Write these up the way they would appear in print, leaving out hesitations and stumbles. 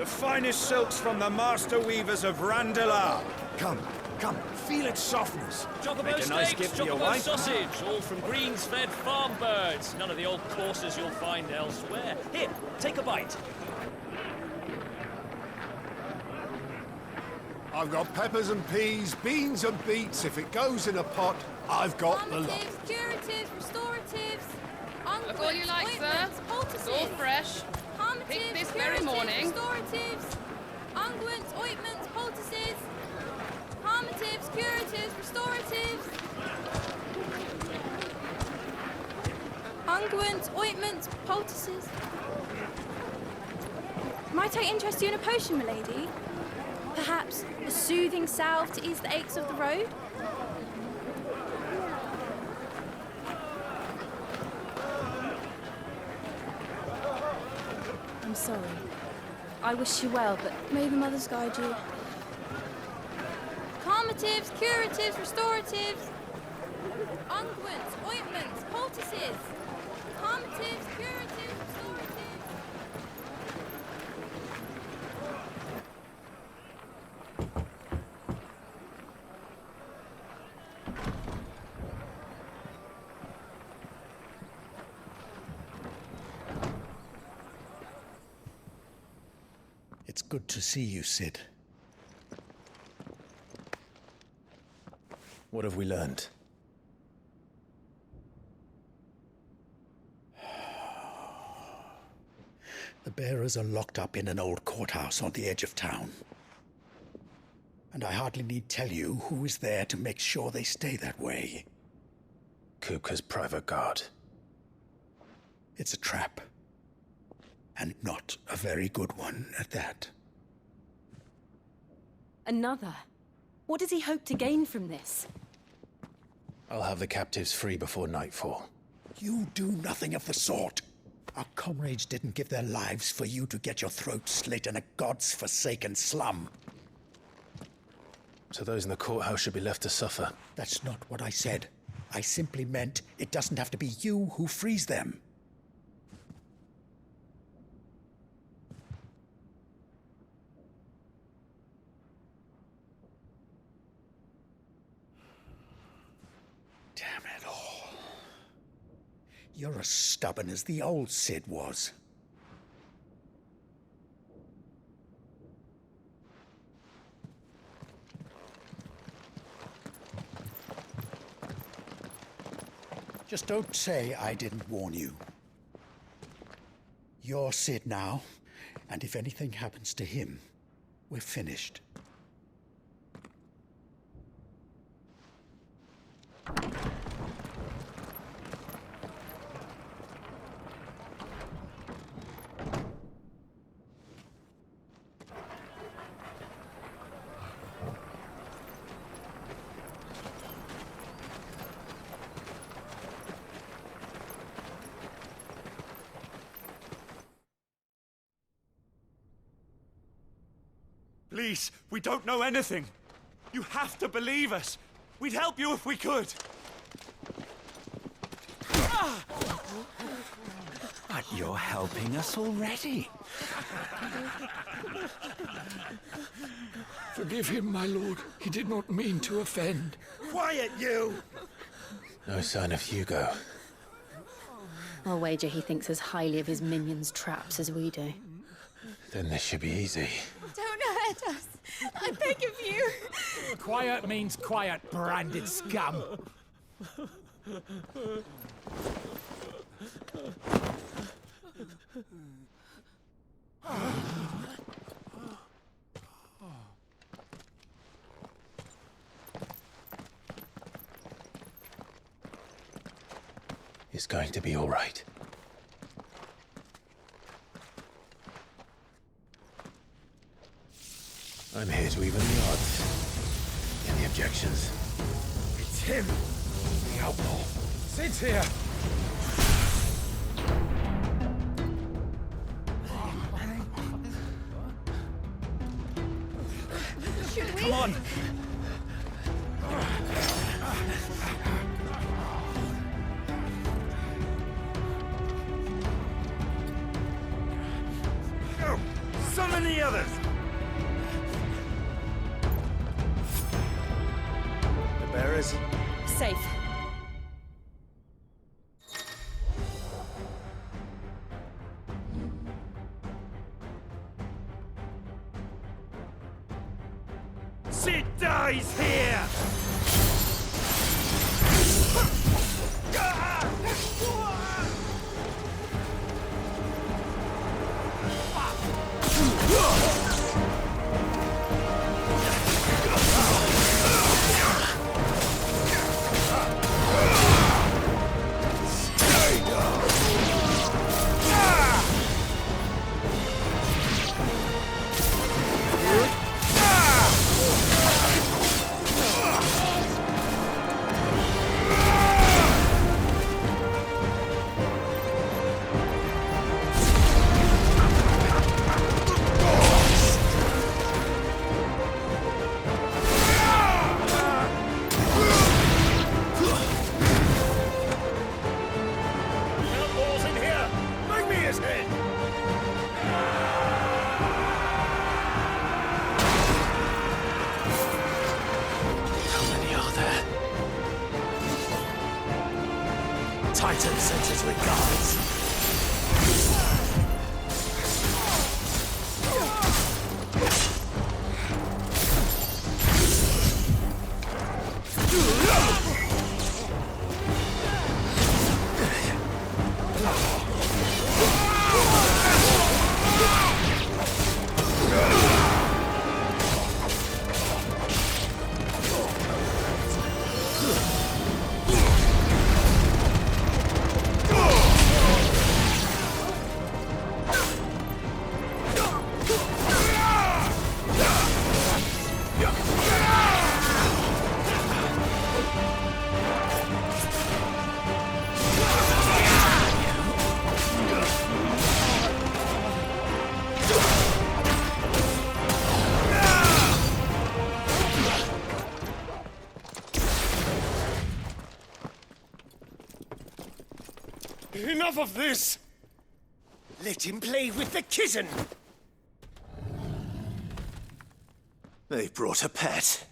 The finest silks from the master weavers of Randalar. Come, come, feel its softness. Chocobo Make a nice steaks, gift for your chocobo wife. sausage, all from greens-fed farm birds. None of the old courses you'll find elsewhere. Here, take a bite. I've got peppers and peas, beans and beets. If it goes in a pot, I've got the lot. Calmatives, curatives, restoratives, Look all you like, sir. It's all fresh. Picked this very morning. Restoratives, unguents, ointments, poultices, calmatives, curatives, restoratives, unguents, ointments, poultices. Might I interest you in a potion, milady? Perhaps a soothing salve to ease the aches of the road? I'm sorry. I wish you well, but may the mothers guide you. Calmatives, curatives, restoratives, unguents, ointments, poultices. Calmatives, curatives, restoratives. It's good to see you, Sid. What have we learned? The bearers are locked up in an old courthouse on the edge of town. And I hardly need tell you who is there to make sure they stay that way. Kupka's private guard. It's a trap. And not a very good one at that. Another? What does he hope to gain from this? I'll have the captives free before nightfall. You do nothing of the sort. Our comrades didn't give their lives for you to get your throat slit in a god's forsaken slum. So those in the courthouse should be left to suffer. That's not what I said. I simply meant it doesn't have to be you who frees them. Damn it all. You're as stubborn as the old Sid was. Just don't say I didn't warn you. You're Sid now, and if anything happens to him, we're finished. Please, we don't know anything. You have to believe us. We'd help you if we could. But you're helping us already. Forgive him, my lord. He did not mean to offend. Quiet, you! No sign of Hugo. I'll wager he thinks as highly of his minions' traps as we do. Then this should be easy. Don't hurt us. I beg of you. Quiet means quiet, branded scum. It's going to be all right. I'm here to even the odds. Any objections? It's him, the outlaw. Sid's here. Come on! Summon Find the others! The bearers? Safe. Sid dies here! Outlaws in here! Bring me his head! How many are there? Titan sends his regards. Enough of this! Let him play with the kitten! They brought a pet.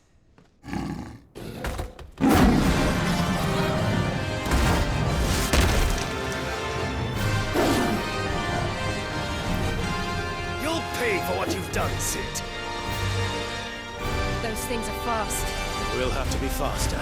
You'll pay for what you've done, Sid. Those things are fast. We'll have to be faster.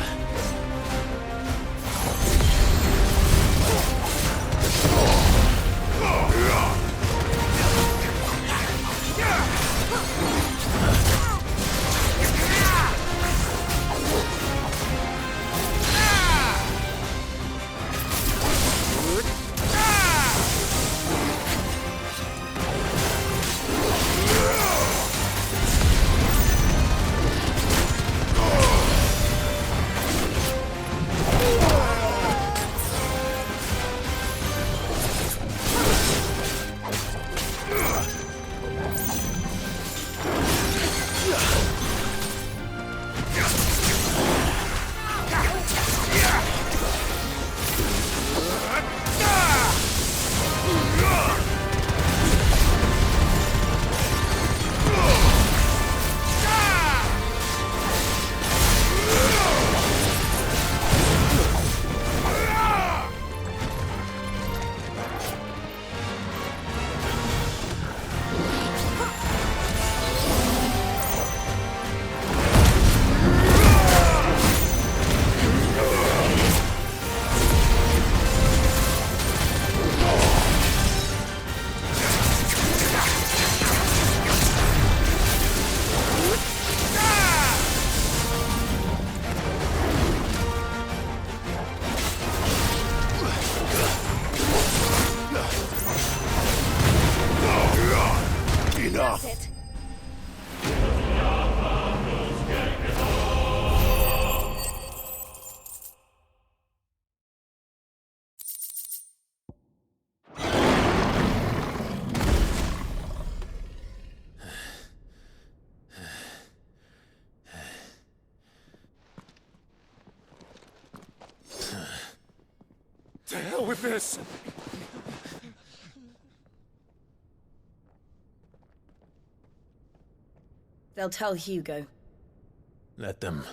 To hell with this! They'll tell Hugo. Let them.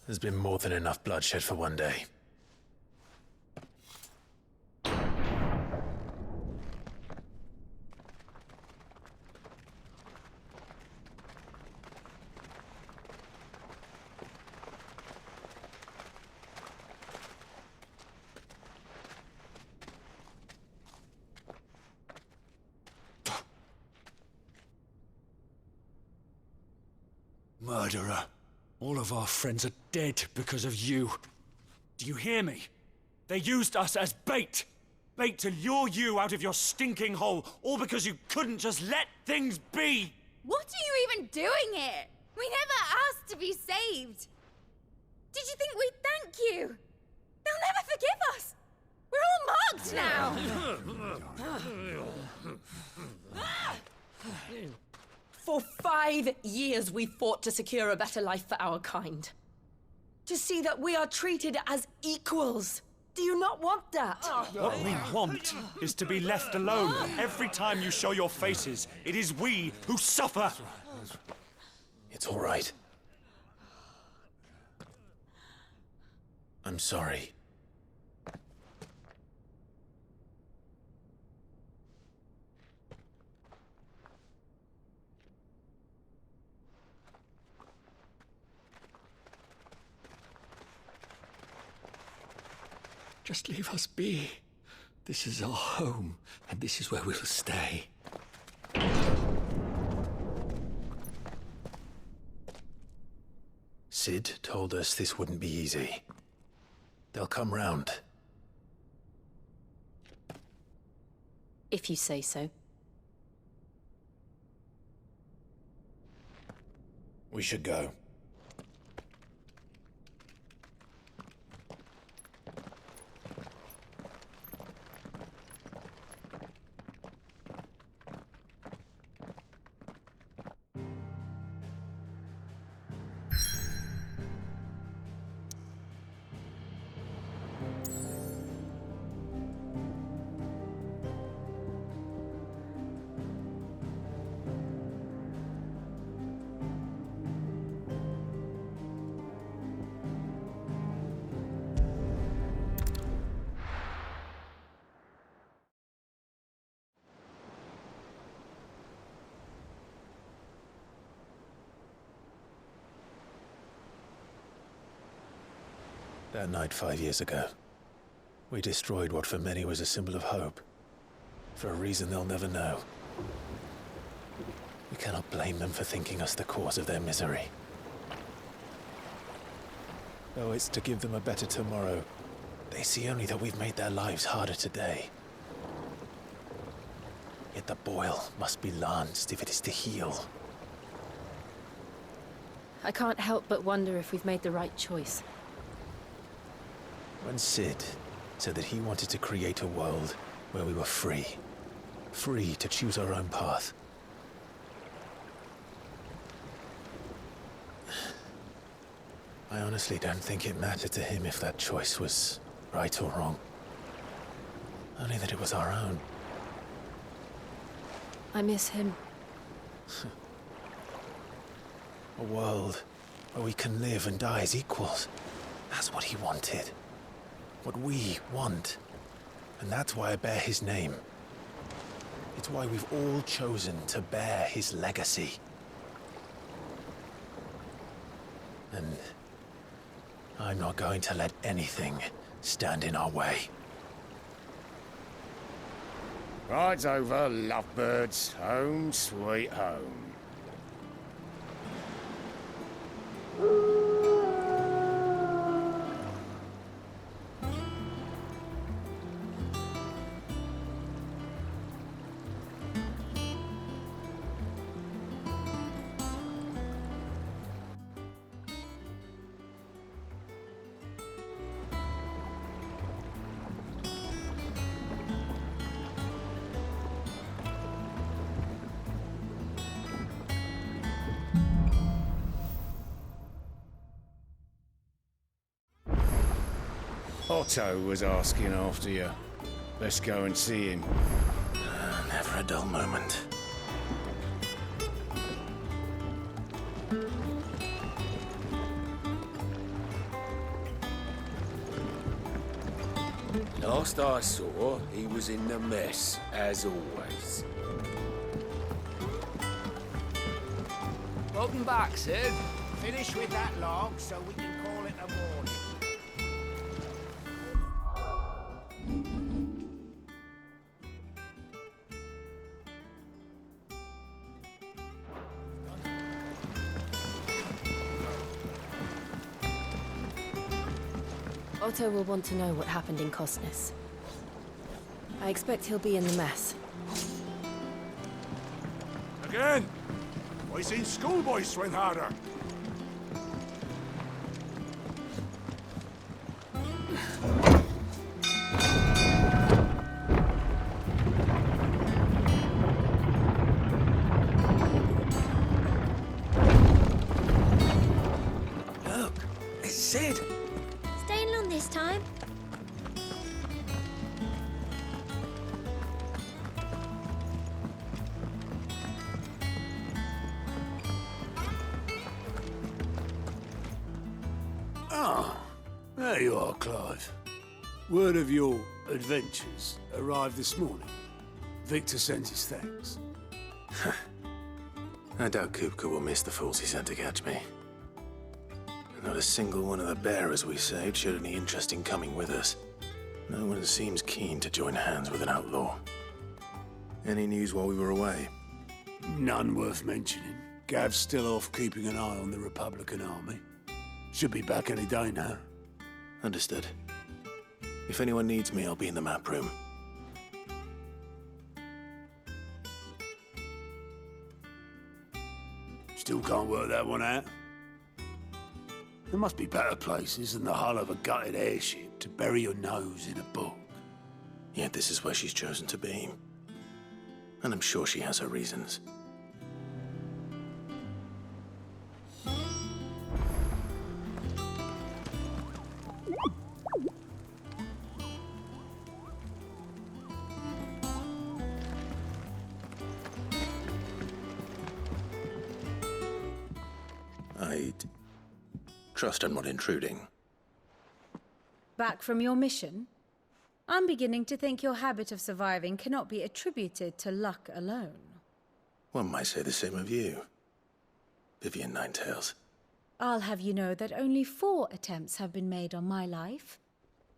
There's been more than enough bloodshed for one day. Murderer. All of our friends are dead because of you. Do you hear me? They used us as bait. Bait to lure you out of your stinking hole, all because you couldn't just let things be. What are you even doing here? We never asked to be saved. Did you think we'd thank you? They'll never forgive us. We're all marked now. For 5 years we fought to secure a better life for our kind. To see that we are treated as equals. Do you not want that? What we want is to be left alone. Every time you show your faces, it is we who suffer. It's all right. I'm sorry. Just leave us be. This is our home, and this is where we'll stay. Sid told us this wouldn't be easy. They'll come round. If you say so. We should go. That night 5 years ago, we destroyed what for many was a symbol of hope. For a reason they'll never know. We cannot blame them for thinking us the cause of their misery. Though it's to give them a better tomorrow, they see only that we've made their lives harder today. Yet the boil must be lanced if it is to heal. I can't help but wonder if we've made the right choice. When Sid said that he wanted to create a world where we were free. Free to choose our own path. I honestly don't think it mattered to him if that choice was right or wrong. Only that it was our own. I miss him. A world where we can live and die as equals. That's what he wanted. What we want. And that's why I bear his name. It's why we've all chosen to bear his legacy. And I'm not going to let anything stand in our way. Ride's over, lovebirds. Home, sweet home. Otto was asking after you. Let's go and see him. Never a dull moment. Last I saw, he was in the mess, as always. Welcome back, Sid. Finish with that log so we can call it a morning. Otto will want to know what happened in Cosnes. I expect he'll be in the mess. Again! I seen schoolboys swing harder. Look, it's Sid. Staying long this time? There you are, Clive. Word of your adventures arrived this morning. Victor sends his thanks. I doubt Kupka will miss the fools he sent to catch me. Not a single one of the bearers we saved showed any interest in coming with us. No one seems keen to join hands with an outlaw. Any news while we were away? None worth mentioning. Gav's still off keeping an eye on the Republican army. Should be back any day now. Understood. If anyone needs me, I'll be in the map room. Still can't work that one out. There must be better places than the hull of a gutted airship to bury your nose in a book. Yet this is where she's chosen to be. And I'm sure she has her reasons. I'd trust I'm not intruding. Back from your mission? I'm beginning to think your habit of surviving cannot be attributed to luck alone. One might say the same of you, Vivian Ninetails. I'll have you know that only 4 attempts have been made on my life,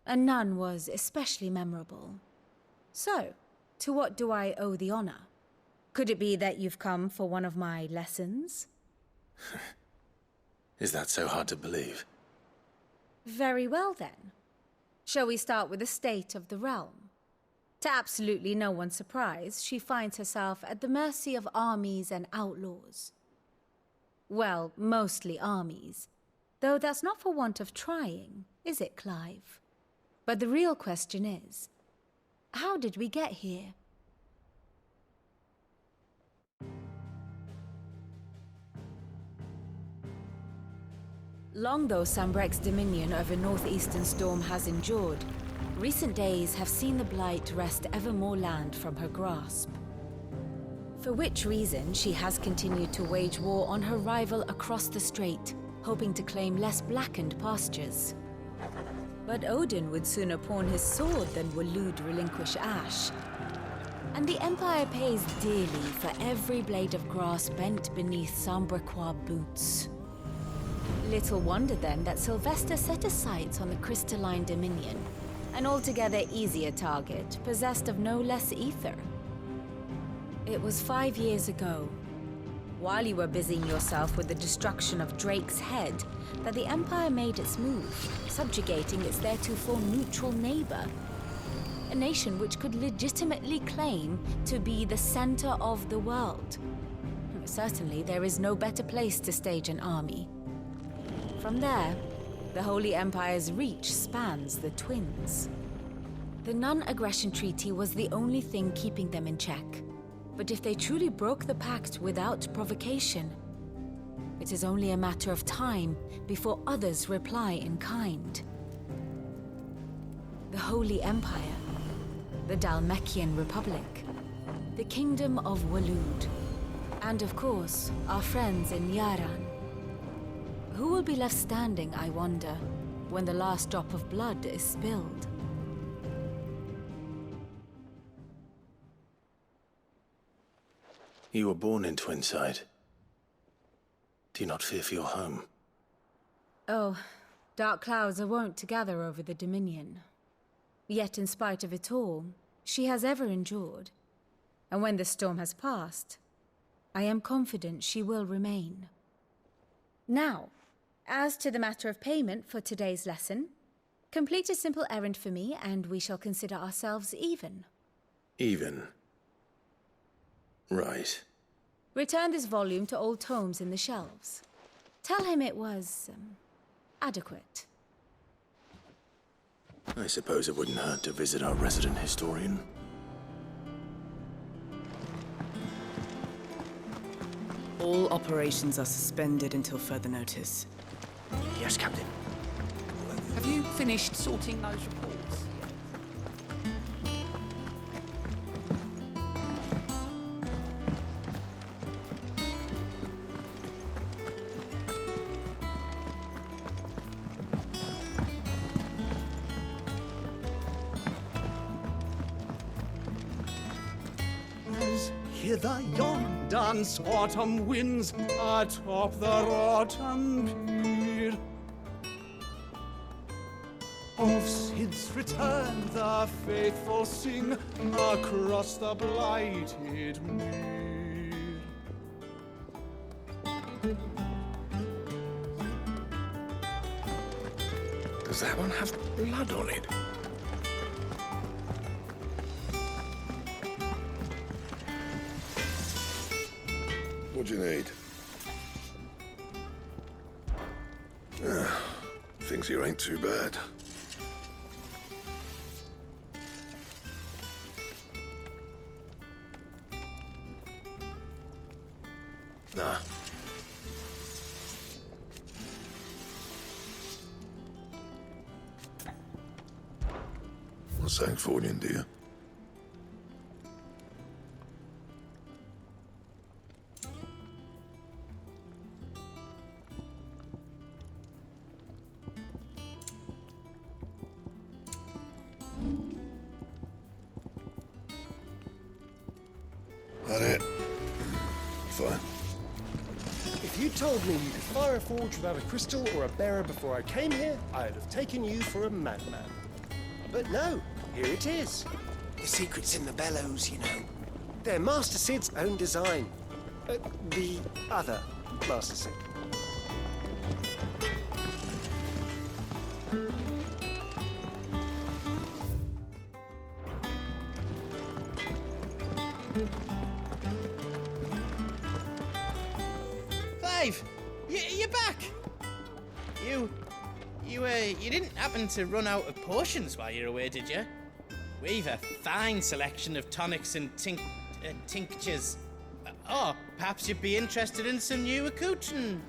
and none was especially memorable. So, to what do I owe the honor? Could it be that you've come for one of my lessons? Is that so hard to believe? Very well, then. Shall we start with the state of the realm? To absolutely no one's surprise, she finds herself at the mercy of armies and outlaws. Well, mostly armies. Though that's not for want of trying, is it, Clive? But the real question is, how did we get here? Long though Sambrek's dominion over northeastern Storm has endured, recent days have seen the Blight wrest ever more land from her grasp. For which reason, she has continued to wage war on her rival across the strait, hoping to claim less blackened pastures. But Odin would sooner pawn his sword than Waloed relinquish Ash. And the Empire pays dearly for every blade of grass bent beneath Sambrequois boots. Little wonder then that Sylvester set his sights on the crystalline dominion, an altogether easier target, possessed of no less ether. It was 5 years ago, while you were busying yourself with the destruction of Drake's head, that the Empire made its move, subjugating its theretofore neutral neighbor. A nation which could legitimately claim to be the center of the world. Certainly, there is no better place to stage an army. From there, the Holy Empire's reach spans the Twins. The non-aggression treaty was the only thing keeping them in check. But if they truly broke the pact without provocation, it is only a matter of time before others reply in kind. The Holy Empire, the Dhalmekian Republic, the Kingdom of Waloed, and of course, our friends in Yaran. Who will be left standing, I wonder, when the last drop of blood is spilled? You were born in Twinside. Do you not fear for your home? Oh, dark clouds are wont to gather over the Dominion. Yet in spite of it all, she has ever endured. And when the storm has passed, I am confident she will remain. Now, as to the matter of payment for today's lesson, complete a simple errand for me and we shall consider ourselves even. Even? Right. Return this volume to old tomes in the shelves. Tell him it was, adequate. I suppose it wouldn't hurt to visit our resident historian. All operations are suspended until further notice. Yes, Captain. Have you finished sorting those reports? Hither yon dance autumn winds atop the rotten pier. Of Sid's return the faithful sing across the blighted mere. Does that one have blood on it? What do you need? Thinks here ain't too bad. Nah. What's that for you, dear? That it? Fine. If you told me you could fire a forge without a crystal or a bearer before I came here, I'd have taken you for a madman. But no, here it is. The secret's in the bellows, you know. They're Master Sid's own design. The other Master Sid. Clive, you're back. You didn't happen to run out of potions while you're away, did you? We've a fine selection of tonics and tinctures. Oh, perhaps you'd be interested in some new accoutrement.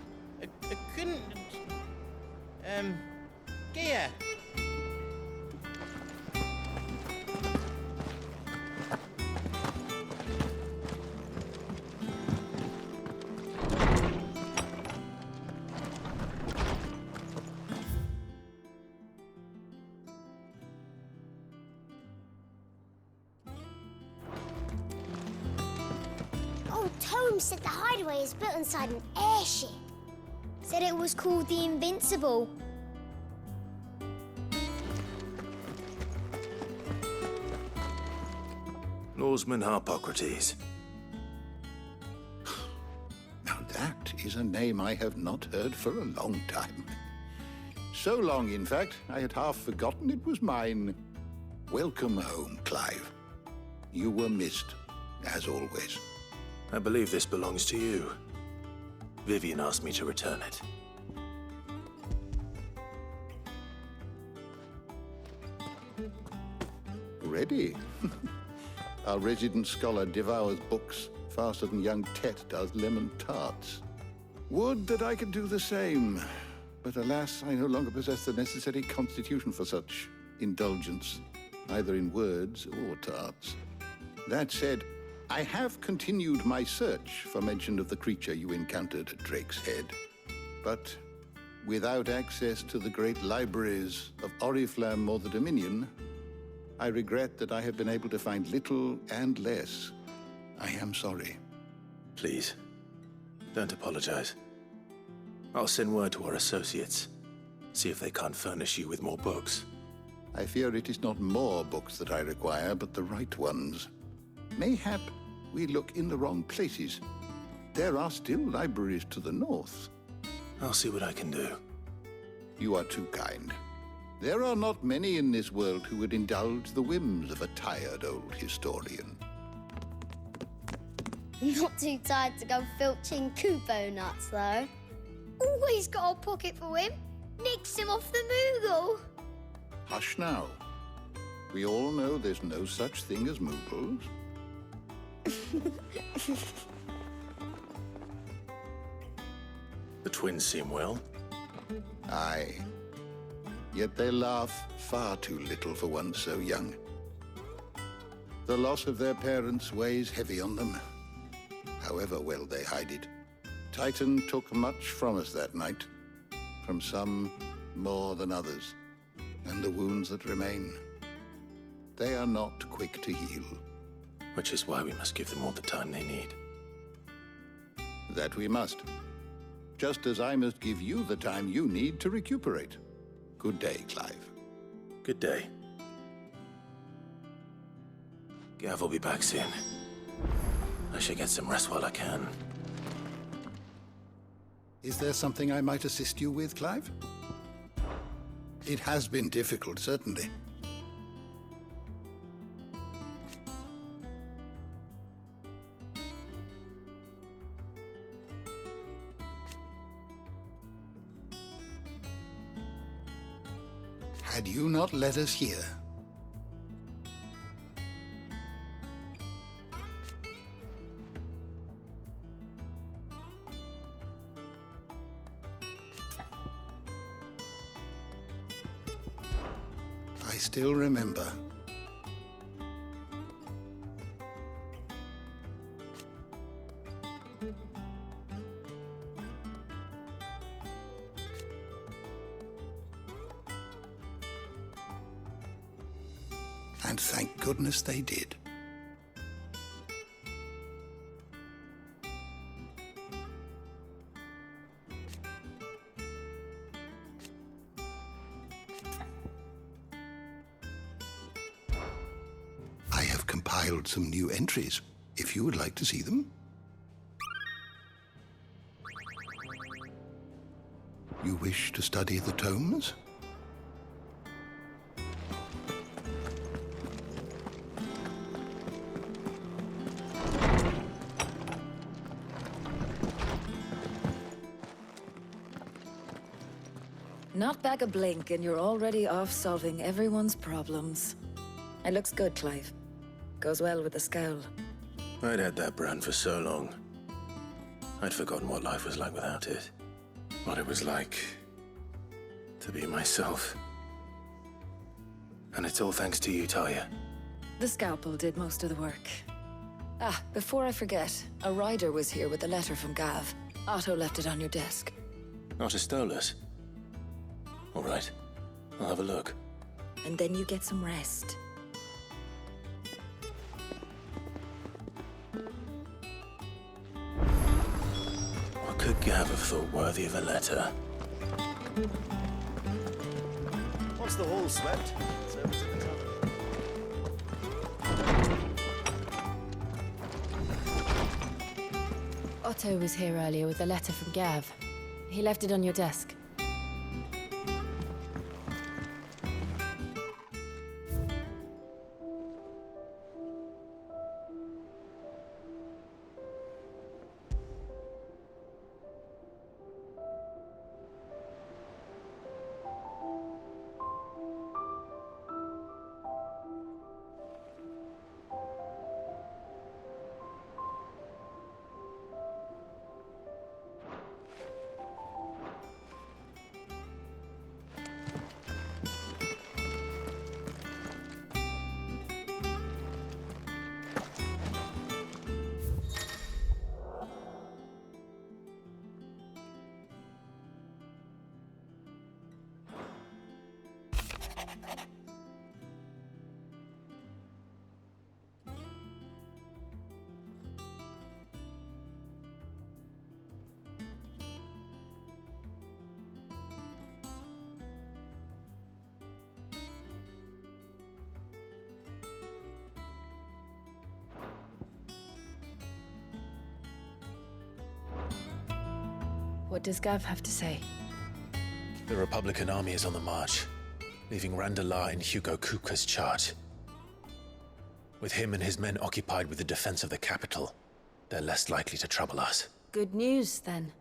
Gear. Holmes said the hideaway is built inside an airship. Said it was called the Invincible. Norseman Harpocrates. Now that is a name I have not heard for a long time. So long, in fact, I had half forgotten it was mine. Welcome home, Clive. You were missed, as always. I believe this belongs to you. Vivian asked me to return it. Ready? Our resident scholar devours books faster than young Tet does lemon tarts. Would that I could do the same. But alas, I no longer possess the necessary constitution for such indulgence, either in words or tarts. That said, I have continued my search for mention of the creature you encountered at Drake's Head. But without access to the great libraries of Oriflamme or the Dominion, I regret that I have been able to find little and less. I am sorry. Please, don't apologize. I'll send word to our associates. See if they can't furnish you with more books. I fear it is not more books that I require, but the right ones. Mayhap we look in the wrong places. There are still libraries to the north. I'll see what I can do. You are too kind. There are not many in this world who would indulge the whims of a tired old historian. Not too tired to go filching Kupo nuts, though. Always got a pocket for him. Nicks him off the Moogle. Hush now. We all know there's no such thing as Moogles. The twins seem well. Aye. Yet they laugh far too little for one so young. The loss of their parents weighs heavy on them, however well they hide it. Titan took much from us that night, from some more than others, and the wounds that remain, they are not quick to heal. Which is why we must give them all the time they need. That we must. Just as I must give you the time you need to recuperate. Good day, Clive. Good day. Gav will be back soon. I should get some rest while I can. Is there something I might assist you with, Clive? It has been difficult, certainly. Had you not let us hear? I still remember. And thank goodness they did. I have compiled some new entries, if you would like to see them. You wish to study the tomes? Not back a blink and you're already off solving everyone's problems. It looks good, Clive. Goes well with the scowl. I'd had that brand for so long. I'd forgotten what life was like without it. What it was like to be myself. And it's all thanks to you, Talia. The scalpel did most of the work. Ah, before I forget, a rider was here with a letter from Gav. Otto left it on your desk. Otto stole us. All right, I'll have a look. And then you get some rest. What could Gav have thought worthy of a letter? Once the hall's swept, it's over to the tavern. Otto was here earlier with a letter from Gav. He left it on your desk. What does Gav have to say? The Republican army is on the march, leaving Randalar in Hugo Kuka's charge. With him and his men occupied with the defense of the capital, they're less likely to trouble us. Good news, then.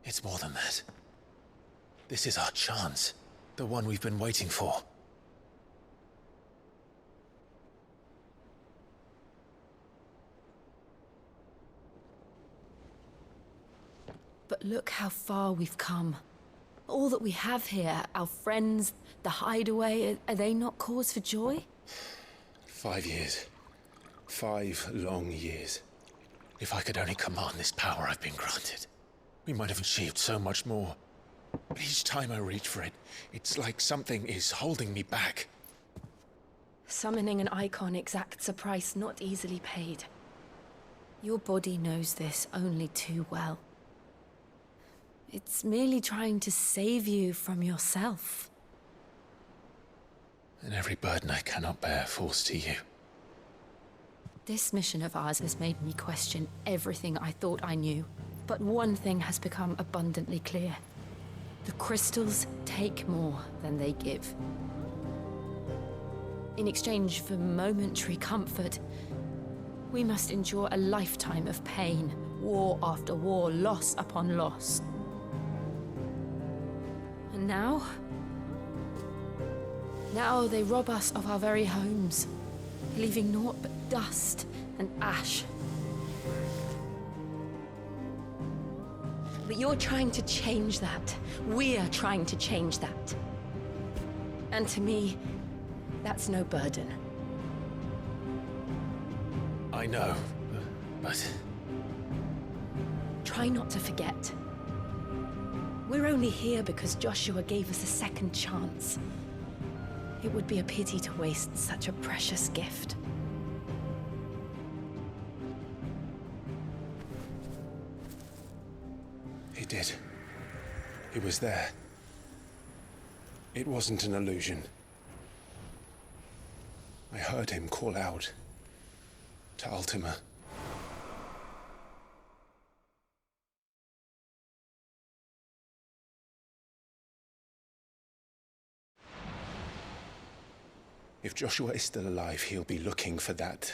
It's more than that. This is our chance. The one we've been waiting for. But look how far we've come. All that we have here, our friends, the hideaway, are they not cause for joy? 5 years. 5 long years. If I could only command this power I've been granted, we might have achieved so much more. But each time I reach for it, it's like something is holding me back. Summoning an icon exacts a price not easily paid. Your body knows this only too well. It's merely trying to save you from yourself. And every burden I cannot bear falls to you. This mission of ours has made me question everything I thought I knew. But one thing has become abundantly clear. The crystals take more than they give. In exchange for momentary comfort, we must endure a lifetime of pain, war after war, loss upon loss. And now they rob us of our very homes, leaving naught but dust and ash. But you're trying to change that. We're trying to change that. And to me, that's no burden. I know, but... Try not to forget. We're only here because Joshua gave us a second chance. It would be a pity to waste such a precious gift. He did. He was there. It wasn't an illusion. I heard him call out to Ultima. If Joshua is still alive, he'll be looking for that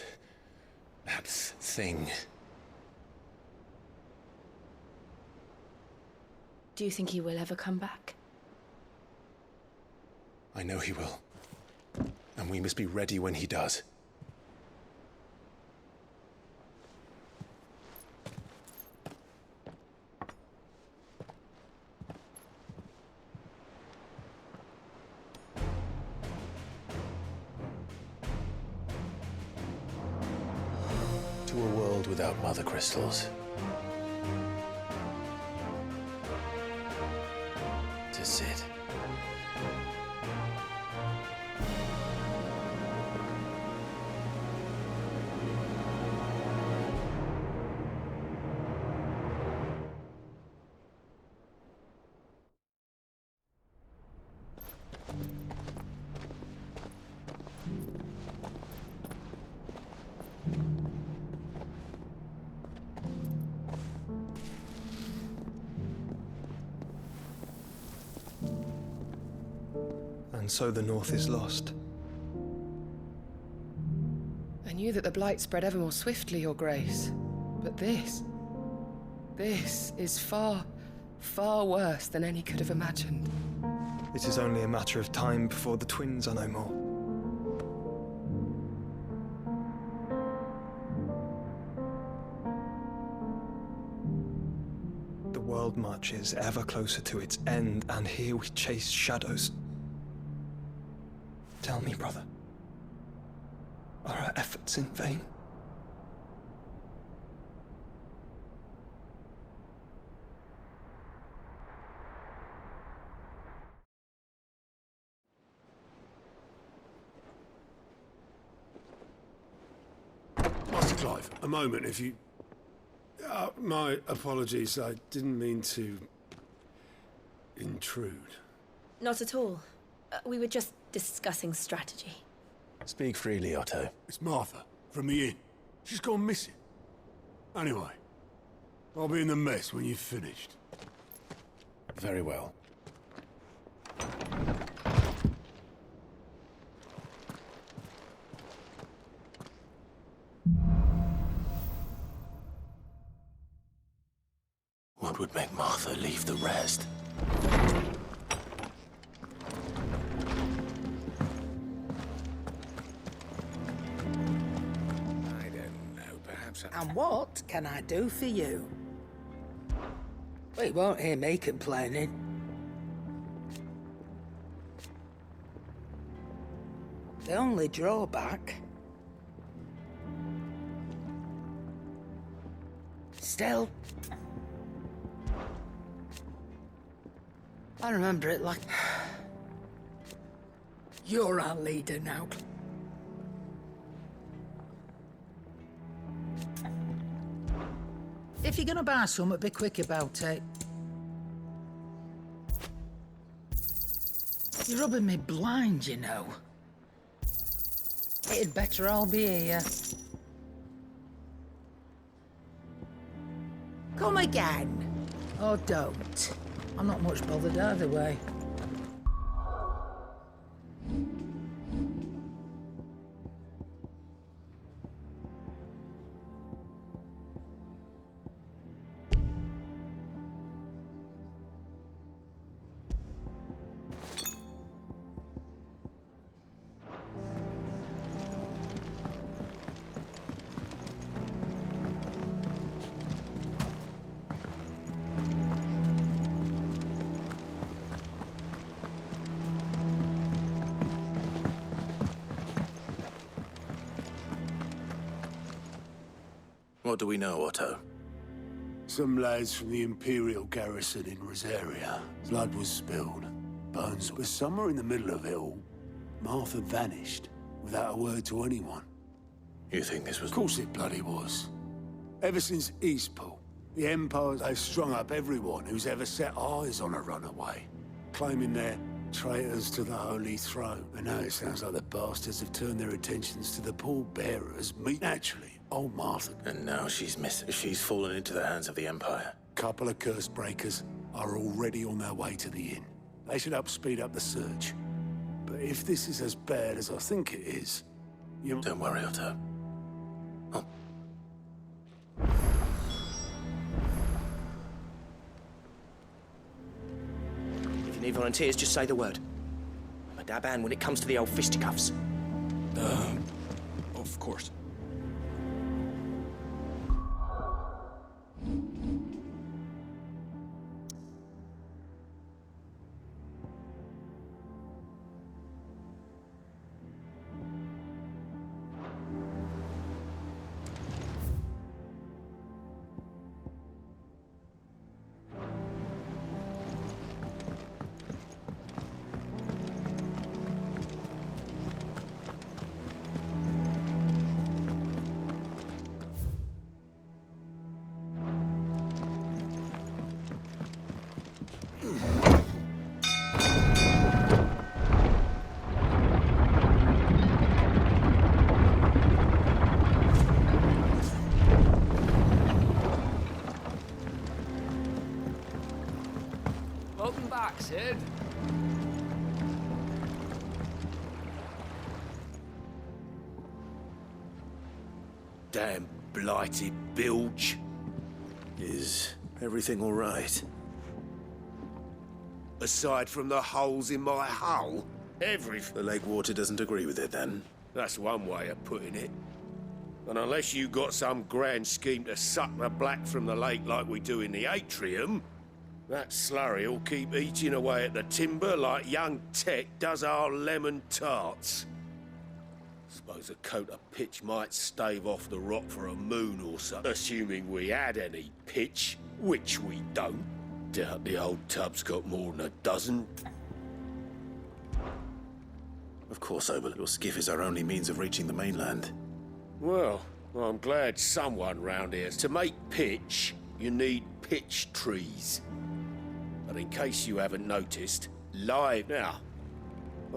thing. Do you think he will ever come back? I know he will. And we must be ready when he does. To a world without mother crystals. To Sid. And so the North is lost. I knew that the Blight spread ever more swiftly, Your Grace. But this is far, far worse than any could have imagined. It is only a matter of time before the twins are no more. The world marches ever closer to its end, and here we chase shadows. Tell me, brother, are our efforts in vain? Master Clive, a moment, if you... my apologies, I didn't mean to... intrude. Not at all. We were just discussing strategy. Speak freely, Otto. It's Martha, from the inn. She's gone missing. Anyway, I'll be in the mess when you've finished. Very well. What would make Martha leave the rest? I don't know, perhaps And what can I do for you? Well, you won't hear me complaining. The only drawback... Still... I remember it like... You're our leader now. If you're gonna buy something, be quick about it. You're rubbing me blind, you know. It'd better all be here. Come again. Or don't. I'm not much bothered either way. What do we know, Otto? Some lads from the Imperial garrison in Rosaria. Blood was spilled. Bones were somewhere in the middle of it all. Martha vanished without a word to anyone. You think this was... Of course it bloody was. Ever since Eastpool, the Empire has strung up everyone who's ever set eyes on a runaway, claiming they're traitors to the Holy Throne. And now it sounds like the bastards have turned their attentions to the pallbearers, naturally. Old Martha. And now she's missing. She's fallen into the hands of the Empire. Couple of curse breakers are already on their way to the inn. They should help speed up the search. But if this is as bad as I think it is, you... Don't worry, Otto. Oh. If you need volunteers, just say the word. I'm a dab hand when it comes to the old fisticuffs. Of course. Welcome back, Sid. Damn blighted bilge. Is everything all right? Aside from the holes in my hull, everything. The lake water doesn't agree with it, then? That's one way of putting it. And unless you got some grand scheme to suck the black from the lake like we do in the atrium, that slurry will keep eating away at the timber like young Tech does our lemon tarts. Suppose a coat of pitch might stave off the rot for a moon or so, assuming we had any pitch, which we don't. Doubt the old tub's got more than a dozen. Of course, Obel. Your skiff is our only means of reaching the mainland. Well, I'm glad someone round here. To make pitch, you need pitch trees. But in case you haven't noticed, live now.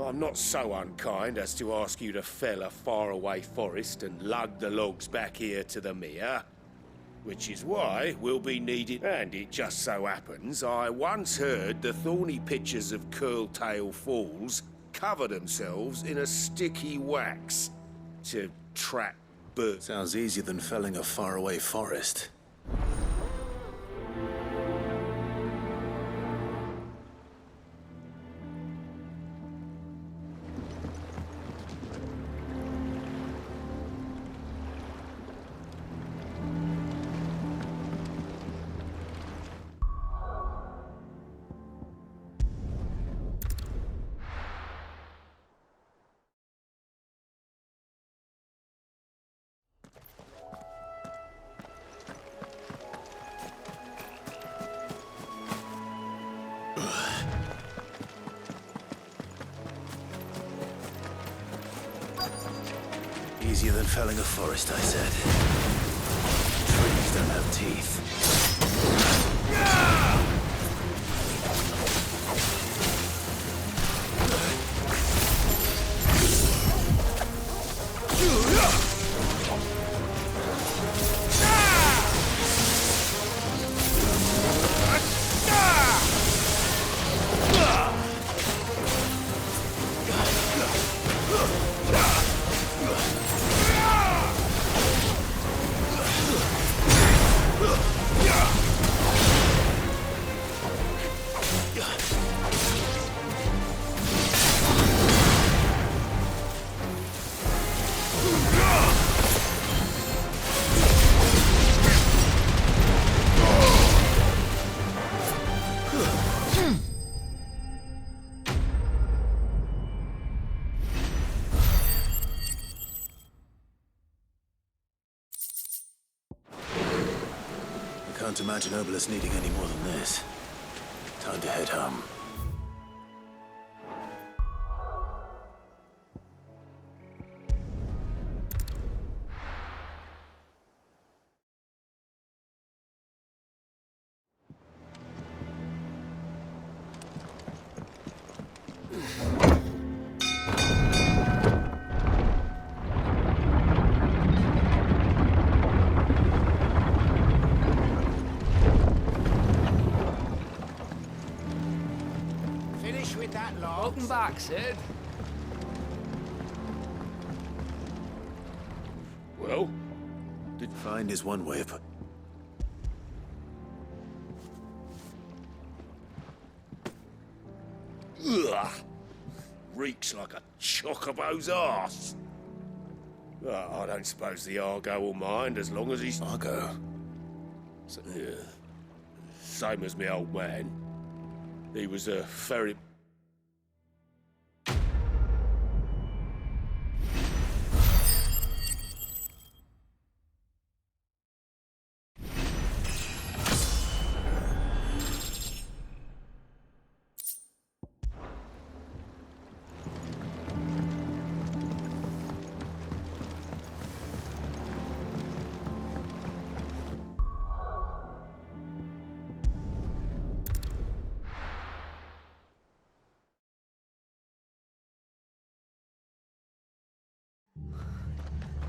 I'm not so unkind as to ask you to fell a faraway forest and lug the logs back here to the mere. which is why we'll be needing... And it just so happens I once heard the thorny pitchers of Curltail Falls cover themselves in a sticky wax to trap birds. Sounds easier than felling a faraway forest. Easier than felling a forest, I said. Trees don't have teeth. Can't imagine Obelus needing any more than this. Time to head home. Welcome back, Sid. Well? Find is one way of put... Ugh! Reeks like a chocobo's arse. Oh, I don't suppose the Argo will mind as long as he's... Argo? So, yeah. Same as me old man. He was a ferry...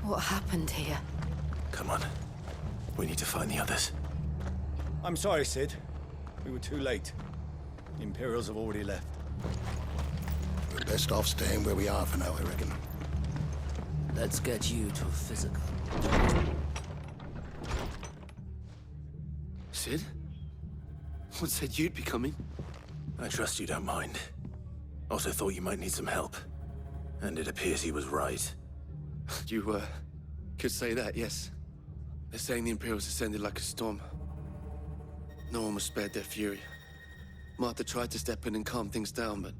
What happened here? Come on. We need to find the others. I'm sorry, Sid. We were too late. The Imperials have already left. We're best off staying where we are for now, I reckon. Let's get you to a physical. Sid? What said you'd be coming? I trust you don't mind. Also thought you might need some help. And it appears he was right. You, could say that, yes. They're saying the Imperials ascended like a storm. No one was spared their fury. Martha tried to step in and calm things down, but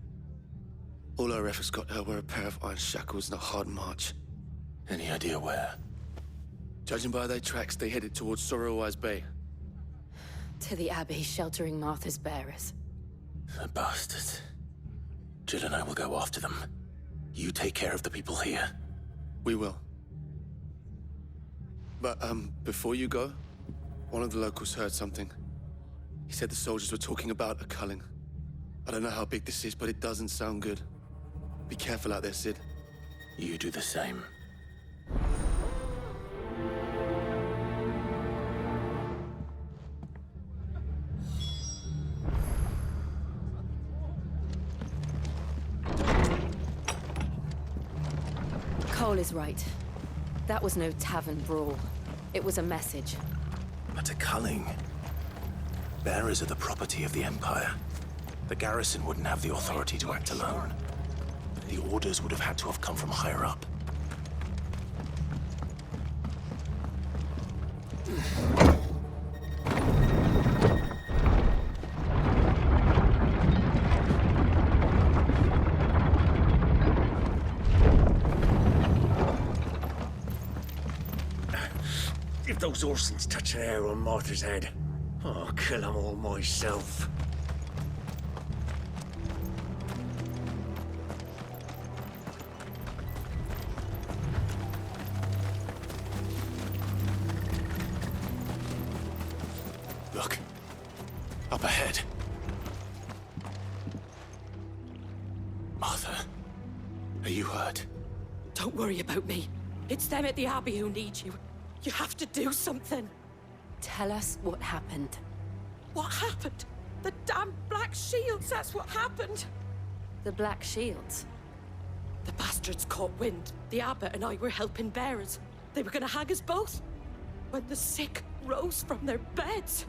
all her efforts got her were a pair of iron shackles and a hard march. Any idea where? Judging by their tracks, they headed towards Sorrowwise Bay. To the Abbey sheltering Martha's bearers. The bastards. Jill and I will go after them. You take care of the people here. We will. But, before you go, one of the locals heard something. He said the soldiers were talking about a culling. I don't know how big this is, but it doesn't sound good. Be careful out there, Sid. You do the same. Cole is right. That was no tavern brawl. It was a message. But a culling. Bearers are the property of the Empire. The garrison wouldn't have the authority to act alone. The orders would have had to have come from higher up. If those Orsons touch an hair on Martha's head, I'll kill them all myself. Look. Up ahead. Martha, are you hurt? Don't worry about me. It's them at the Abbey who need you. You have to do something. Tell us what happened. What happened? The damn Black Shields, that's what happened. The Black Shields? The bastards caught wind. The abbot and I were helping bearers. They were gonna hang us both. When the sick rose from their beds,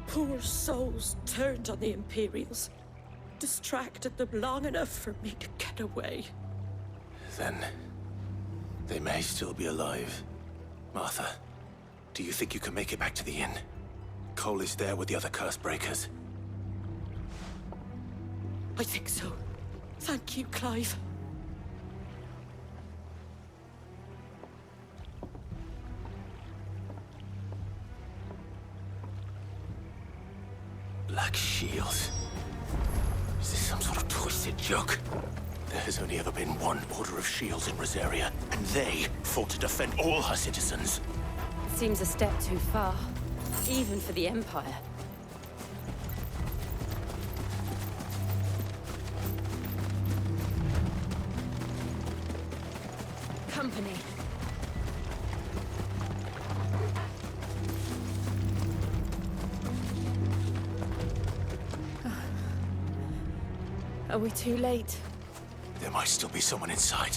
poor souls turned on the Imperials. Distracted them long enough for me to get away. Then they may still be alive. Martha, do you think you can make it back to the inn? Cole is there with the other curse breakers. I think so. Thank you, Clive. Black Shields. Is this some sort of twisted joke? There has only ever been one Order of Shields in Rosaria, and they fought to defend all her citizens. Seems a step too far, even for the Empire. Company. Are we too late? There might still be someone inside.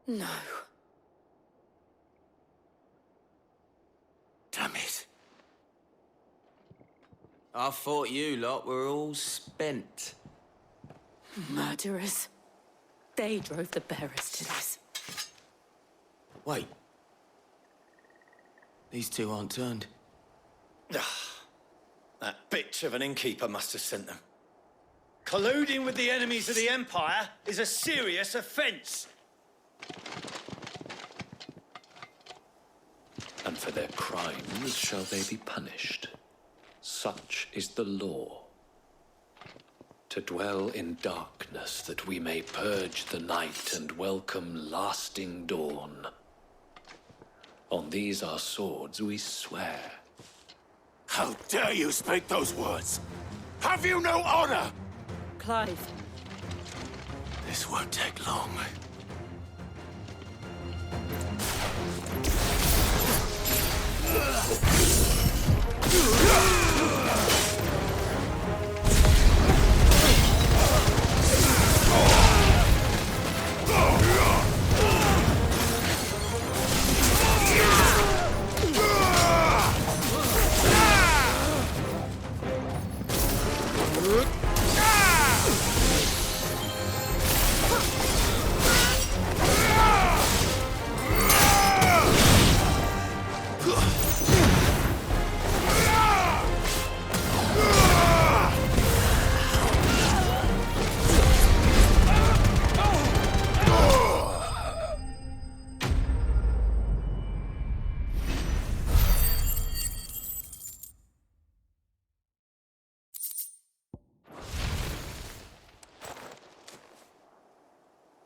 No. Damn it. I thought you lot were all spent. Murderers. They drove the bearers to this. Wait. These two aren't turned. That bitch of an innkeeper must have sent them. Colluding with the enemies of the Empire is a serious offence. And for their crimes shall they be punished. Such is the law. To dwell in darkness that we may purge the night and welcome lasting dawn. On these our swords we swear. How dare you speak those words? Have you no honor? Clive. This won't take long.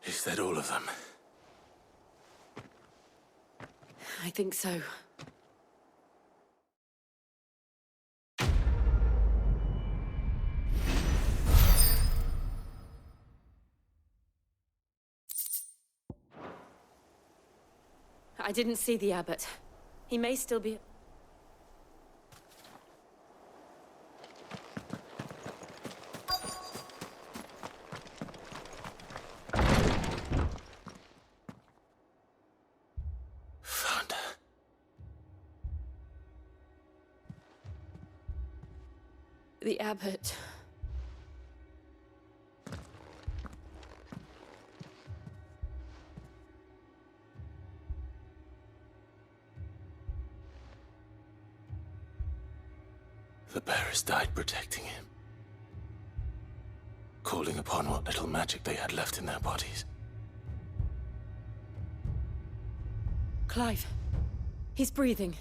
Is that all of them? I think so. I didn't see the abbot. He may still be... Found her. The abbot... The bearers died protecting him, calling upon what little magic they had left in their bodies. Clive. He's breathing.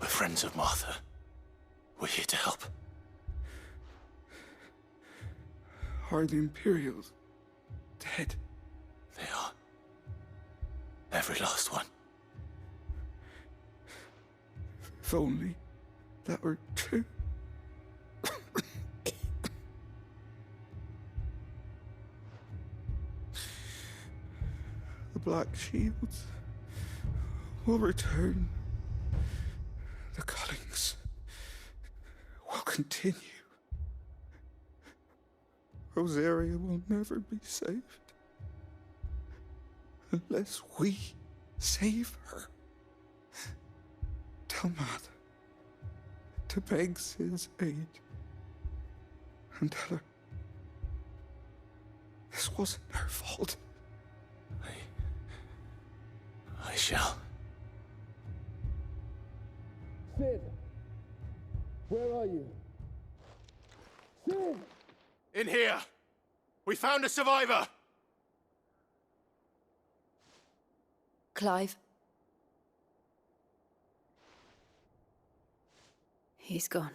We're friends of Martha. We're here to help. Are the Imperials dead? They are. Every last one. If only that were true. The Black Shields will return. The cuttings will continue. Rosaria will never be saved unless we save her. Tell Mother to beg Sid's aid and tell her this wasn't her fault. I shall. Sid! Where are you? Sid! In here! We found a survivor! Clive. He's gone.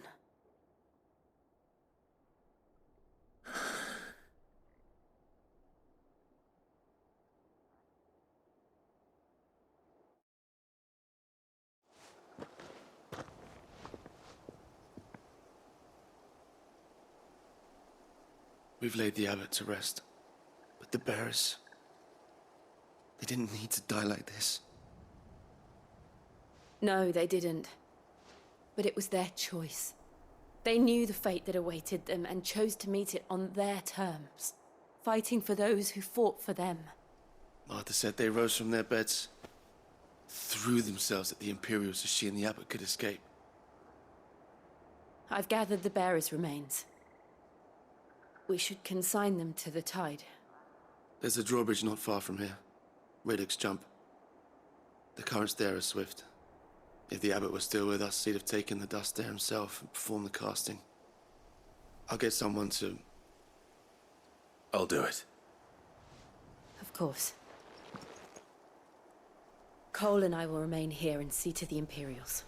We've laid the abbot to rest. But the bearers... they didn't need to die like this. No, they didn't. But it was their choice. They knew the fate that awaited them and chose to meet it on their terms, fighting for those who fought for them. Martha said they rose from their beds, threw themselves at the Imperials so she and the abbot could escape. I've gathered the bearers' remains. We should consign them to the tide. There's a drawbridge not far from here. Radix jump. The currents there are swift. If the abbot was still with us, he'd have taken the dust there himself and performed the casting. I'll get someone to... I'll do it. Of course. Cole and I will remain here and see to the Imperials.